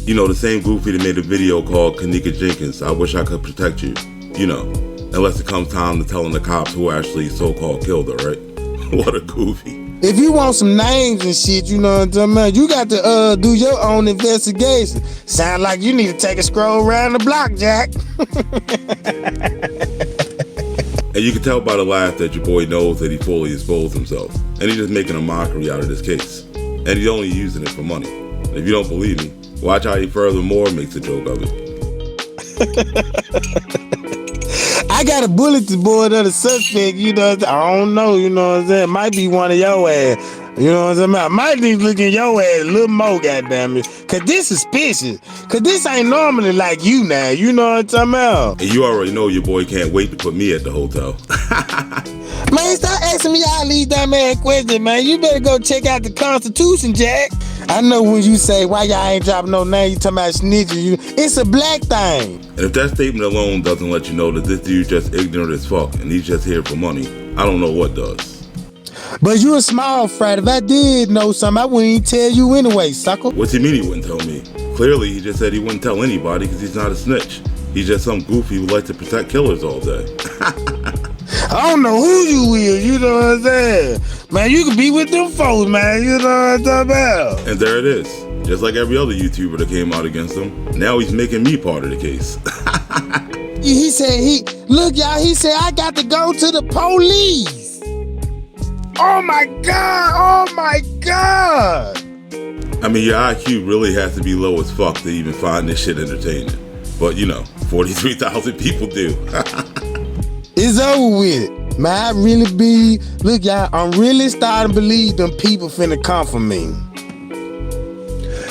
You know, the same goofy that made a video called Kenneka Jenkins, I Wish I Could Protect You. You know, unless it comes time to telling the cops who actually so-called killed her, right? What a goofy. If you want some names and shit, you know what I'm talking about, you got to do your own investigation. Sound like you need to take a stroll around the block, Jack. And you can tell by the laugh that your boy knows that he fully exposed himself. And he's just making a mockery out of this case. And he's only using it for money. And if you don't believe me, watch how he furthermore makes a joke of it. I got a bulletin board of the suspect, you know, I don't know, you know what I'm saying? Might be one of your ass. You know what I'm saying? I might need to look at your ass a little more, goddamn it. Cause this is suspicious. Cause this ain't normally like you now. You know what I'm talking about? And you already know your boy can't wait to put me at the hotel. Man, stop asking me all these dumb ass questions, man. You better go check out the Constitution, Jack. I know when you say, why y'all ain't dropping no name, you talking about snitching. It's a black thing. And if that statement alone doesn't let you know that this dude just ignorant as fuck and he's just here for money, I don't know what does. But you a small frat. If I did know something, I wouldn't even tell you anyway, sucker. What's he mean he wouldn't tell me? Clearly, he just said he wouldn't tell anybody because he's not a snitch. He's just some goofy who likes to protect killers all day. I don't know who you is, you know what I'm saying? Man, you could be with them folks, man, you know what I'm talking about? And there it is. Just like every other YouTuber that came out against him, now he's making me part of the case. He said, look, y'all, he said, I got to go to the police. Oh my God, oh my God. I mean, your IQ really has to be low as fuck to even find this shit entertaining. But you know, 43,000 people do. It's over with it. Man, I really be, look y'all, I'm really starting to believe them people finna come for me.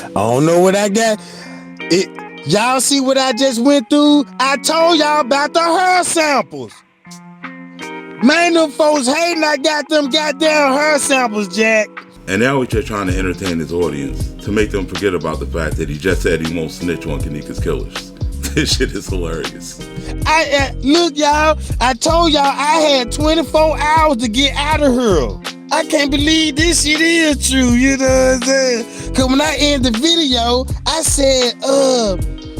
I don't know what I got. Y'all see what I just went through? I told y'all about the hair samples. Man, them folks hating I got them goddamn hair samples, Jack. And now he's just trying to entertain his audience to make them forget about the fact that he just said he won't snitch on Kenneka's killers. This shit is hilarious. Look, y'all, I told y'all I had 24 hours to get out of here. I can't believe this shit is true, you know what I'm saying? Cause when I end the video, I said,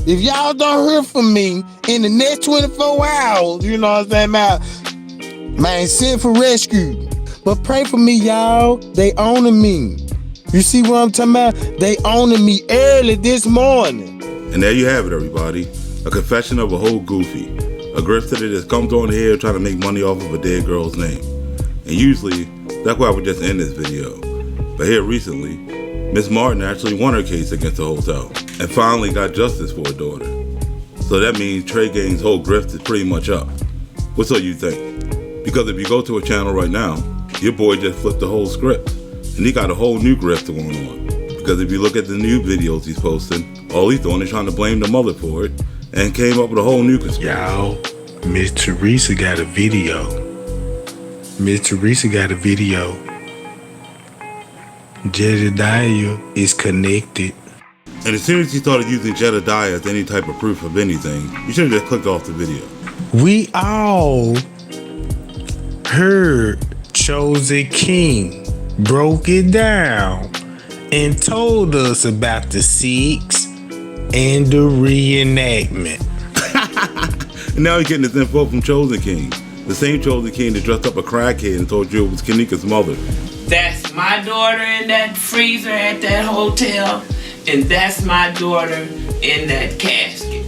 if y'all don't hear from me in the next 24 hours, you know what I'm saying, man, send for rescue. But pray for me, y'all. They owning me. You see what I'm talking about? They owning me early this morning. And there you have it, everybody. A confession of a whole goofy. A grifter that just comes on here trying to make money off of a dead girl's name. And usually, that's why we just end this video. But here recently, Miss Martin actually won her case against the hotel and finally got justice for her daughter. So that means Tregang's whole grift is pretty much up. What's up you think? Because if you go to a channel right now, your boy just flipped the whole script. And he got a whole new grift going on. Because if you look at the new videos he's posting, all he's doing is trying to blame the mother for it and came up with a whole new conspiracy. Y'all, Miss Teresa got a video. Miss Teresa got a video. Jedediah is connected. And as soon as he started using Jedediah as any type of proof of anything, you should have just clicked off the video. We all heard Chosen King broke it down and told us about the 6 and the reenactment. And now he's getting his info from Chosen King. The same Chosen King that dressed up a crackhead and told you it was Kenneka's mother. That's my daughter in that freezer at that hotel, and that's my daughter in that casket.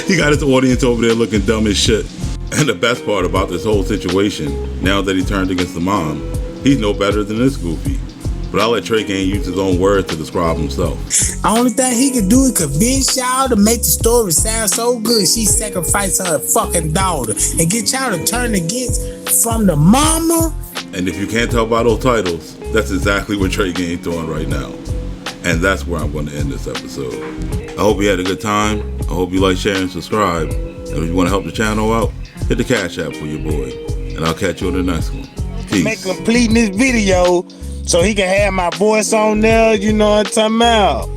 He got his audience over there looking dumb as shit. And the best part about this whole situation, now that he turned against the mom, he's no better than this goofy. But I'll let Tregang use his own words to describe himself. Only thing he can do is convince y'all to make the story sound so good she sacrificed her fucking daughter and get y'all to turn against from the mama. And if you can't tell by those titles, that's exactly what Tregang doing right now. And that's where I'm going to end this episode. I hope you had a good time. I hope you like, share, and subscribe. And if you want to help the channel out, hit the Cash App for your boy. And I'll catch you on the next one. Peace. Make completing this video so he can have my voice on there, you know what I'm talking about.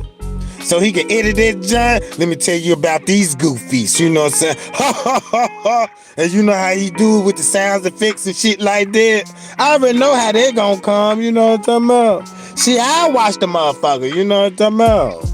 So he can edit it, John. Let me tell you about these goofies, you know what I'm saying? Ha ha ha ha. And you know how he do it with the sound effects and shit like that. I already know how they gonna come, you know what I'm talking about. See, I watch the motherfucker, you know what I'm talking about.